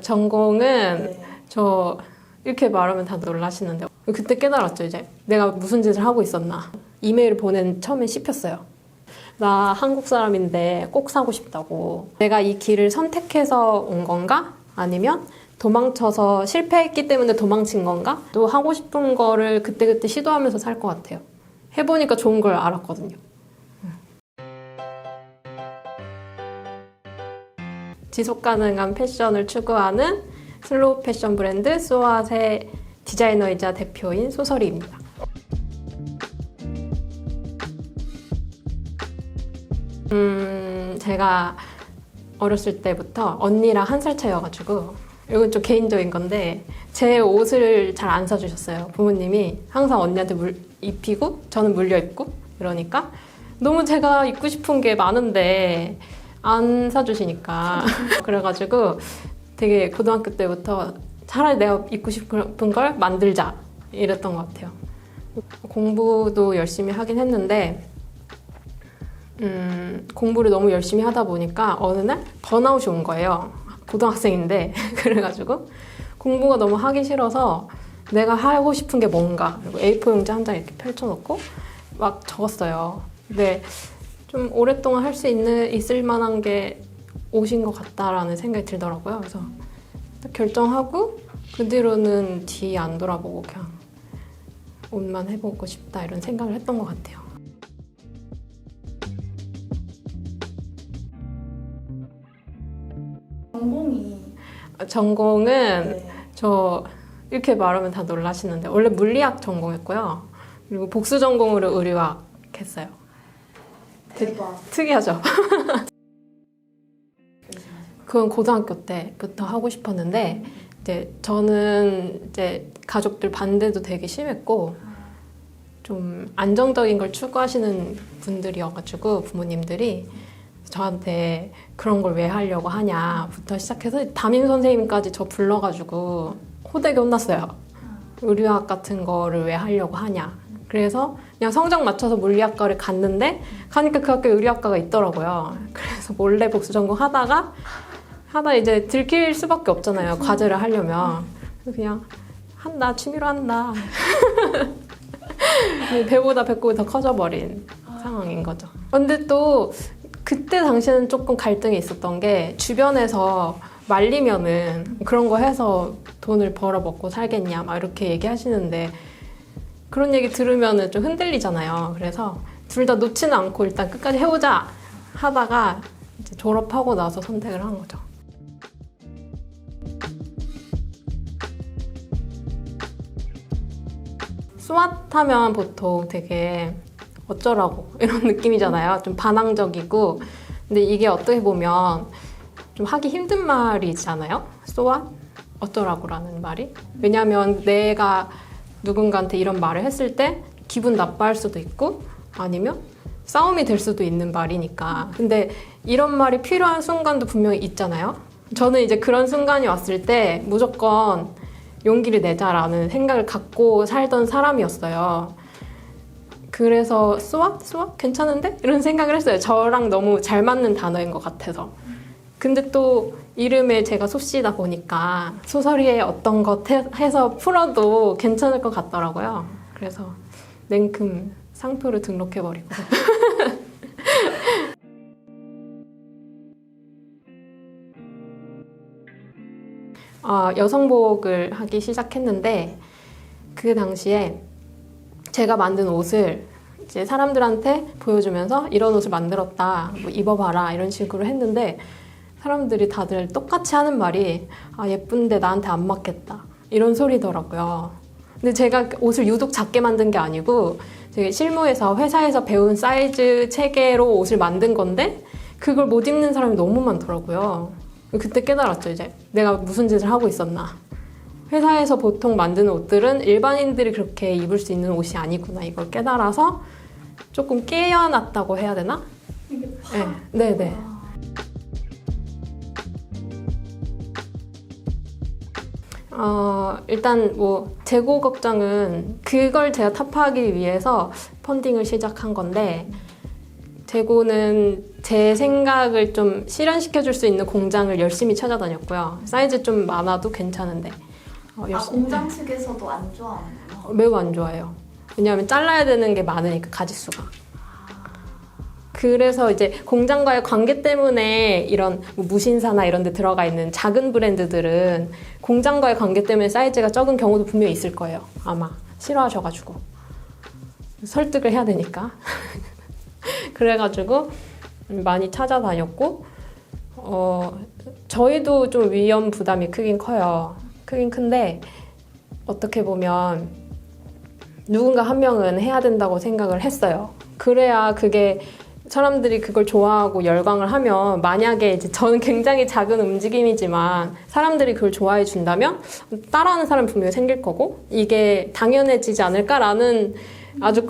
전공은 저 이렇게 말하면 다 놀라시는데 그때 깨달았죠. 이제 내가 무슨 짓을 하고 있었나. 이메일을 보낸 처음에 씹혔어요. 나 한국 사람인데 꼭 사고 싶다고. 내가 이 길을 선택해서 온 건가? 아니면 도망쳐서 실패했기 때문에 도망친 건가? 또 하고 싶은 거를 그때그때 시도하면서 살 것 같아요. 해보니까 좋은 걸 알았거든요. 지속 가능한 패션을 추구하는 슬로우 패션 브랜드 쏘앗의 디자이너이자 대표인 소설이입니다. 제가 어렸을 때부터 언니랑 1살 차여가지고 이건 좀 개인적인 건데 제 옷을 잘 안 사주셨어요. 부모님이 항상 언니한테 입히고 저는 물려 입고 이러니까 너무 제가 입고 싶은 게 많은데 안 사주시니까 그래가지고 되게 고등학교 때부터 차라리 내가 입고 싶은 걸 만들자 이랬던 것 같아요. 공부도 열심히 하긴 했는데 공부를 너무 열심히 하다 보니까 어느 날 번아웃이 온 거예요. 고등학생인데 그래가지고 공부가 너무 하기 싫어서 내가 하고 싶은 게 뭔가 그리고 A4 용지 한 장 이렇게 펼쳐놓고 막 적었어요. 근데 좀 오랫동안 할 수 있을 만한 게 옷인 것 같다라는 생각이 들더라고요. 그래서 딱 결정하고 그 뒤로는 뒤 안 돌아보고 그냥 옷만 해보고 싶다 이런 생각을 했던 것 같아요. 전공은 저 이렇게 말하면 다 놀라시는데 원래 물리학 전공했고요. 그리고 복수 전공으로 의류학 했어요. 대박. 특이하죠? 그건 고등학교 때부터 하고 싶었는데 이제 저는 이제 가족들 반대도 되게 심했고 좀 안정적인 걸 추구하시는 분들이어가지고 부모님들이 저한테 그런 걸 왜 하려고 하냐부터 시작해서 담임 선생님까지 저 불러가지고 호되게 혼났어요. 의류학 같은 거를 왜 하려고 하냐. 그래서 그냥 성적 맞춰서 물리학과를 갔는데 가니까 그 학교에 의류학과가 있더라고요. 그래서 몰래 복수 전공 하다 이제 들킬 수밖에 없잖아요. 과제를 하려면. 그래서 그냥 한다, 취미로 한다. 배보다 배꼽이 더 커져버린 상황인 거죠. 근데 또 그때 당시에는 조금 갈등이 있었던 게 주변에서 말리면은 그런 거 해서 돈을 벌어 먹고 살겠냐 막 이렇게 얘기하시는데 그런 얘기 들으면은 좀 흔들리잖아요. 그래서 둘 다 놓지는 않고 일단 끝까지 해보자 하다가 이제 졸업하고 나서 선택을 한 거죠. 스왓 하면 보통 되게 어쩌라고 이런 느낌이잖아요. 좀 반항적이고 근데 이게 어떻게 보면 좀 하기 힘든 말이잖아요. 스왓? 어쩌라고라는 말이. 왜냐하면 내가 누군가한테 이런 말을 했을 때 기분 나빠할 수도 있고 아니면 싸움이 될 수도 있는 말이니까. 근데 이런 말이 필요한 순간도 분명히 있잖아요. 저는 이제 그런 순간이 왔을 때 무조건 용기를 내자라는 생각을 갖고 살던 사람이었어요. 그래서 스왓? 괜찮은데? 이런 생각을 했어요. 저랑 너무 잘 맞는 단어인 것 같아서. 근데 또 이름에 제가 소씨다 보니까 소설이에 어떤 것 해서 풀어도 괜찮을 것 같더라고요. 그래서 냉큼 상표를 등록해버리고. 여성복을 하기 시작했는데 그 당시에 제가 만든 옷을 이제 사람들한테 보여주면서 이런 옷을 만들었다, 뭐 입어봐라 이런 식으로 했는데 사람들이 다들 똑같이 하는 말이 예쁜데 나한테 안 맞겠다 이런 소리더라고요. 근데 제가 옷을 유독 작게 만든 게 아니고 되게 실무에서 회사에서 배운 사이즈 체계로 옷을 만든 건데 그걸 못 입는 사람이 너무 많더라고요. 그때 깨달았죠. 이제 내가 무슨 짓을 하고 있었나. 회사에서 보통 만드는 옷들은 일반인들이 그렇게 입을 수 있는 옷이 아니구나 이걸 깨달아서 조금 깨어났다고 해야 되나? 네. 일단 뭐 재고 걱정은 그걸 제가 타파하기 위해서 펀딩을 시작한 건데 재고는 제 생각을 좀 실현시켜줄 수 있는 공장을 열심히 찾아다녔고요. 사이즈 좀 많아도 괜찮은데. 공장 측에서도 안 좋아하는구나. 매우 안 좋아해요. 왜냐하면 잘라야 되는 게 많으니까, 가짓수가. 그래서 이제 공장과의 관계 때문에 이런 뭐 무신사나 이런 데 들어가 있는 작은 브랜드들은 공장과의 관계 때문에 사이즈가 적은 경우도 분명히 있을 거예요. 아마 싫어하셔가지고. 설득을 해야 되니까. 그래가지고 많이 찾아다녔고, 저희도 좀 위험 부담이 크긴 커요. 크긴 큰데, 어떻게 보면 누군가 한 명은 해야 된다고 생각을 했어요. 그래야 그게 사람들이 그걸 좋아하고 열광을 하면, 만약에 이제 저는 굉장히 작은 움직임이지만 사람들이 그걸 좋아해 준다면 따라하는 사람이 분명히 생길 거고, 이게 당연해지지 않을까라는 아주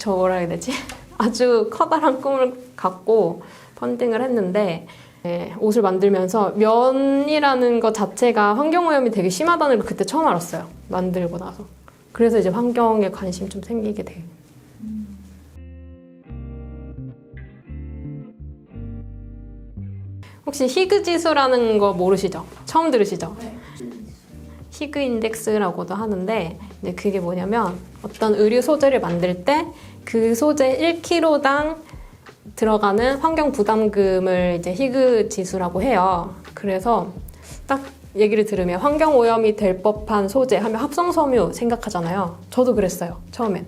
뭐라 해야 되지? 아주 커다란 꿈을 갖고 펀딩을 했는데, 옷을 만들면서 면이라는 것 자체가 환경오염이 되게 심하다는 걸 그때 처음 알았어요. 만들고 나서. 그래서 이제 환경에 관심이 좀 생기게 돼요. 혹시 희그 지수라는 거 모르시죠? 처음 들으시죠? 네. 희그 인덱스라고도 하는데, 이제 그게 뭐냐면 어떤 의류 소재를 만들 때 그 소재 1kg당 들어가는 환경 부담금을 이제 희그 지수라고 해요. 그래서 딱 얘기를 들으면 환경 오염이 될 법한 소재 하면 합성섬유 생각하잖아요. 저도 그랬어요, 처음엔.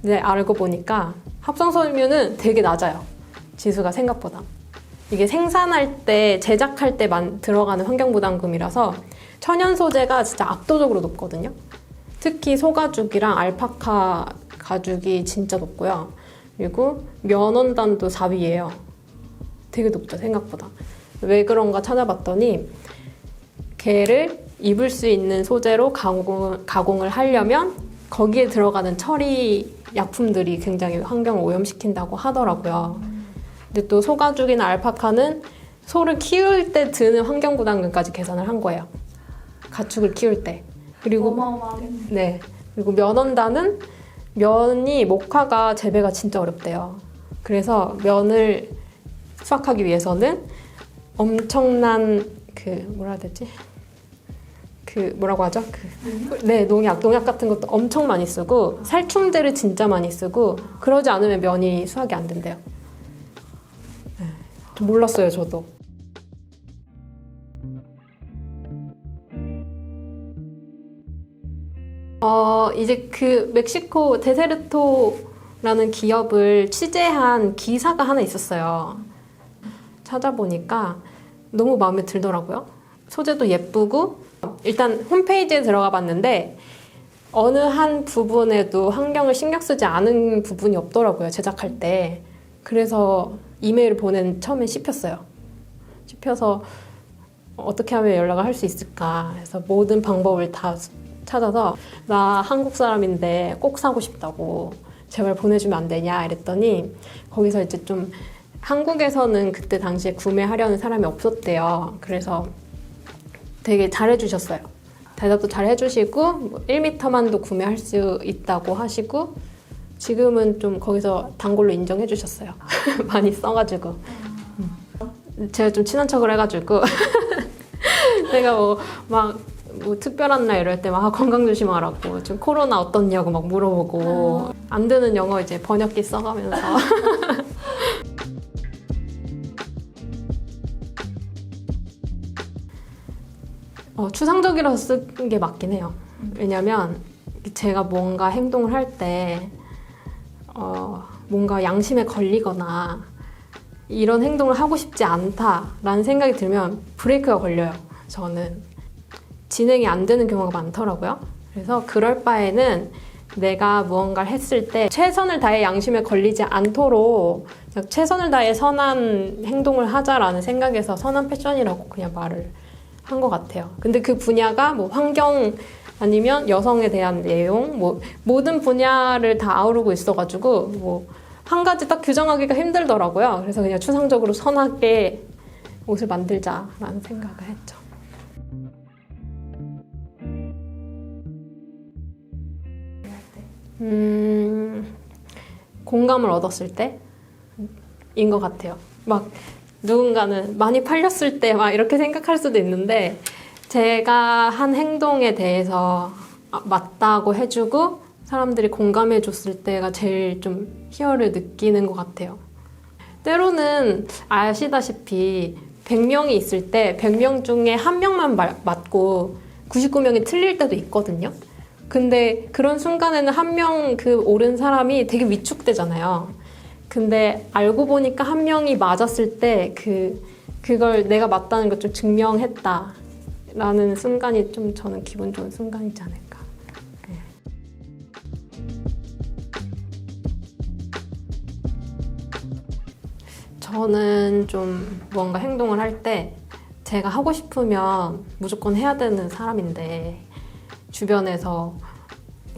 근데 알고 보니까 합성섬유는 되게 낮아요, 지수가 생각보다. 이게 생산할 때, 제작할 때 들어가는 환경부담금이라서 천연 소재가 진짜 압도적으로 높거든요. 특히 소가죽이랑 알파카 가죽이 진짜 높고요. 그리고 면원단도 4위예요. 되게 높죠, 생각보다. 왜 그런가 찾아봤더니, 걔를 입을 수 있는 소재로 가공을 하려면 거기에 들어가는 처리 약품들이 굉장히 환경을 오염시킨다고 하더라고요. 근데 또 소가죽이나 알파카는 소를 키울 때 드는 환경 부담금까지 계산을 한 거예요. 가축을 키울 때. 그리고 어마어마하겠네. 네. 그리고 면원단은 면이 목화가 재배가 진짜 어렵대요. 그래서 면을 수확하기 위해서는 엄청난 뭐라 해야 되지? 뭐라고 하죠? 네, 농약 같은 것도 엄청 많이 쓰고 살충제를 진짜 많이 쓰고, 그러지 않으면 면이 수확이 안 된대요. 네, 좀 몰랐어요, 저도. 이제 멕시코 데세르토라는 기업을 취재한 기사가 하나 있었어요. 찾아보니까 너무 마음에 들더라고요. 소재도 예쁘고, 일단 홈페이지에 들어가 봤는데 어느 한 부분에도 환경을 신경 쓰지 않은 부분이 없더라고요, 제작할 때. 그래서 이메일을 처음에 씹혔어요. 씹혀서 어떻게 하면 연락을 할 수 있을까 해서 모든 방법을 다 찾아서, 나 한국 사람인데 꼭 사고 싶다고, 제발 보내주면 안 되냐 이랬더니, 거기서 이제 좀 한국에서는 그때 당시에 구매하려는 사람이 없었대요. 그래서 되게 잘해주셨어요. 대답도 잘 해주시고 1m만도 구매할 수 있다고 하시고, 지금은 좀 거기서 단골로 인정해 주셨어요. 많이 써가지고. 제가 좀 친한 척을 해가지고 제가 뭐 특별한 날 이럴 때 막 건강 조심하라고, 지금 코로나 어떻냐고 막 물어보고, 안 되는 영어 이제 번역기 써가면서 추상적이라서 쓴 게 맞긴 해요. 왜냐면 제가 뭔가 행동을 할 때 뭔가 양심에 걸리거나 이런 행동을 하고 싶지 않다라는 생각이 들면 브레이크가 걸려요. 저는 진행이 안 되는 경우가 많더라고요. 그래서 그럴 바에는 내가 무언가를 했을 때 최선을 다해 양심에 걸리지 않도록 최선을 다해 선한 행동을 하자라는 생각에서 선한 패션이라고 그냥 말을 한 것 같아요. 근데 그 분야가 뭐 환경 아니면 여성에 대한 내용, 뭐 모든 분야를 다 아우르고 있어가지고 뭐 한 가지 딱 규정하기가 힘들더라고요. 그래서 그냥 추상적으로 선하게 옷을 만들자라는 생각을 했죠. 공감을 얻었을 때, 인 것 같아요. 막 누군가는 많이 팔렸을 때 막 이렇게 생각할 수도 있는데 제가 한 행동에 대해서 맞다고 해주고 사람들이 공감해줬을 때가 제일 좀 희열을 느끼는 것 같아요. 때로는 아시다시피 100명이 있을 때 100명 중에 한 명만 맞고 99명이 틀릴 때도 있거든요. 근데 그런 순간에는 한 명 그 옳은 사람이 되게 위축되잖아요. 근데 알고 보니까 한 명이 맞았을 때 그걸 내가 맞다는 걸 좀 증명했다라는 순간이 좀 저는 기분 좋은 순간이지 않을까. 네. 저는 좀 뭔가 행동을 할 때 제가 하고 싶으면 무조건 해야 되는 사람인데 주변에서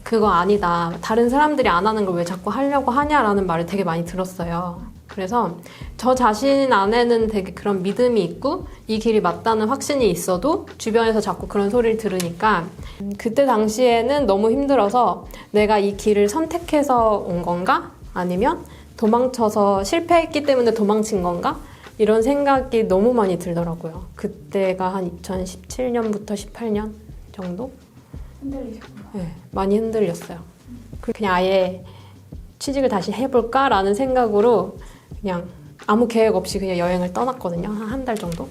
그거 아니다. 다른 사람들이 안 하는 걸 왜 자꾸 하려고 하냐라는 말을 되게 많이 들었어요. 그래서 저 자신 안에는 되게 그런 믿음이 있고 이 길이 맞다는 확신이 있어도 주변에서 자꾸 그런 소리를 들으니까 그때 당시에는 너무 힘들어서 내가 이 길을 선택해서 온 건가? 아니면 도망쳐서 실패했기 때문에 도망친 건가? 이런 생각이 너무 많이 들더라고요. 그때가 한 2017년부터 18년 정도? 흔들리셨구나. 네, 많이 흔들렸어요. 그냥 아예 취직을 다시 해볼까라는 생각으로 그냥 아무 계획 없이 그냥 여행을 떠났거든요. 한 달 정도.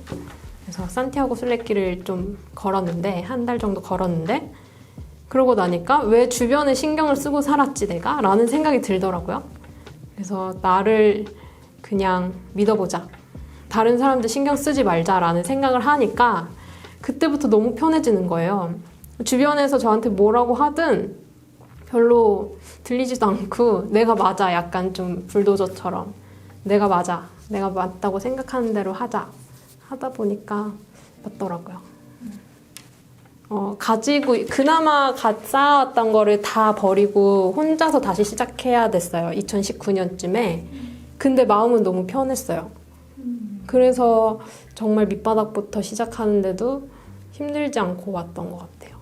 그래서 산티아고 순례길을 좀 걸었는데 한 달 정도 걸었는데 그러고 나니까 왜 주변에 신경을 쓰고 살았지 내가? 라는 생각이 들더라고요. 그래서 나를 그냥 믿어보자. 다른 사람들 신경 쓰지 말자라는 생각을 하니까 그때부터 너무 편해지는 거예요. 주변에서 저한테 뭐라고 하든 별로 들리지도 않고 내가 맞아 약간 좀 불도저처럼 내가 맞아 내가 맞다고 생각하는 대로 하자 하다 보니까 맞더라고요. 가지고 그나마 쌓아왔던 거를 다 버리고 혼자서 다시 시작해야 됐어요. 2019년쯤에. 근데 마음은 너무 편했어요. 그래서 정말 밑바닥부터 시작하는데도 힘들지 않고 왔던 것 같아요.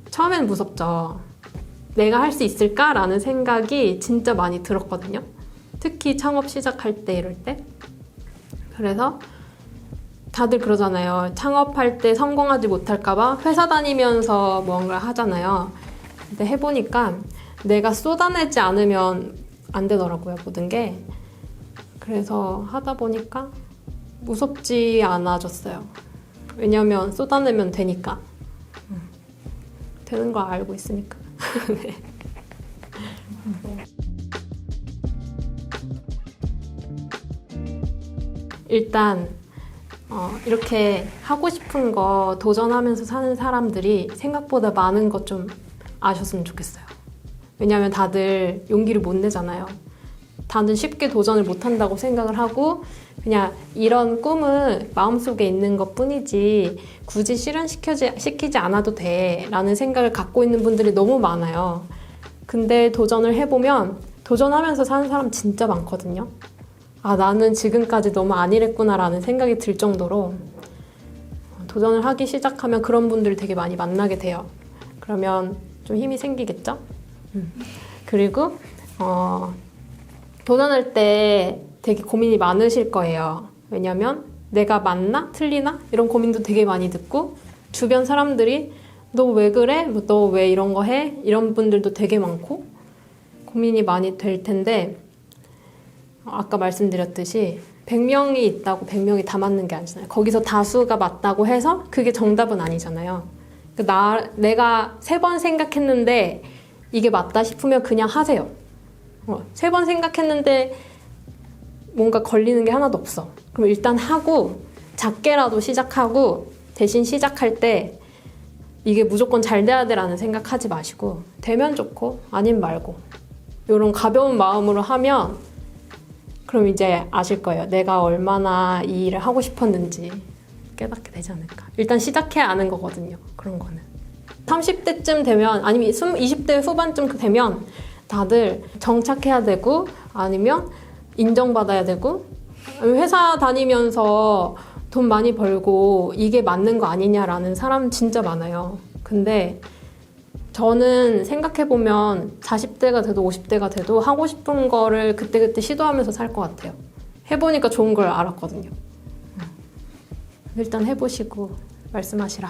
처음엔 무섭죠. 내가 할 수 있을까라는 생각이 진짜 많이 들었거든요. 특히 창업 시작할 때 이럴 때. 그래서 다들 그러잖아요. 창업할 때 성공하지 못할까봐 회사 다니면서 뭔가를 하잖아요. 근데 해보니까 내가 쏟아내지 않으면 안 되더라고요, 모든 게. 그래서 하다 보니까 무섭지 않아졌어요. 왜냐면 쏟아내면 되니까. 되는 거 알고 있으니까. 네. 일단 이렇게 하고 싶은 거 도전하면서 사는 사람들이 생각보다 많은 것 좀 아셨으면 좋겠어요. 왜냐하면 다들 용기를 못 내잖아요. 다들 쉽게 도전을 못 한다고 생각을 하고 그냥 이런 꿈은 마음속에 있는 것 뿐이지 굳이 실현시키지 않아도 돼 라는 생각을 갖고 있는 분들이 너무 많아요. 근데 도전을 해보면 도전하면서 사는 사람 진짜 많거든요. 아, 나는 지금까지 너무 안 이랬구나 라는 생각이 들 정도로 도전을 하기 시작하면 그런 분들을 되게 많이 만나게 돼요. 그러면 좀 힘이 생기겠죠? 그리고 도전할 때 되게 고민이 많으실 거예요. 왜냐면 내가 맞나? 틀리나? 이런 고민도 되게 많이 듣고 주변 사람들이 너 왜 그래? 너 왜 이런 거 해? 이런 분들도 되게 많고 고민이 많이 될 텐데 아까 말씀드렸듯이 100명이 있다고 100명이 다 맞는 게 아니잖아요. 거기서 다수가 맞다고 해서 그게 정답은 아니잖아요. 내가 3번 생각했는데 이게 맞다 싶으면 그냥 하세요. 3번 생각했는데 뭔가 걸리는 게 하나도 없어. 그럼 일단 하고 작게라도 시작하고 대신 시작할 때 이게 무조건 잘 돼야 돼라는 생각하지 마시고 되면 좋고 아님 말고 이런 가벼운 마음으로 하면 그럼 이제 아실 거예요. 내가 얼마나 이 일을 하고 싶었는지 깨닫게 되지 않을까. 일단 시작해야 아는 거거든요. 그런 거는. 30대쯤 되면 아니면 20대 후반쯤 되면 다들 정착해야 되고 아니면 인정받아야 되고 회사 다니면서 돈 많이 벌고 이게 맞는 거 아니냐라는 사람 진짜 많아요. 근데 저는 생각해보면 40대가 돼도 50대가 돼도 하고 싶은 거를 그때그때 시도하면서 살 것 같아요. 해보니까 좋은 걸 알았거든요. 일단 해보시고 말씀하시라.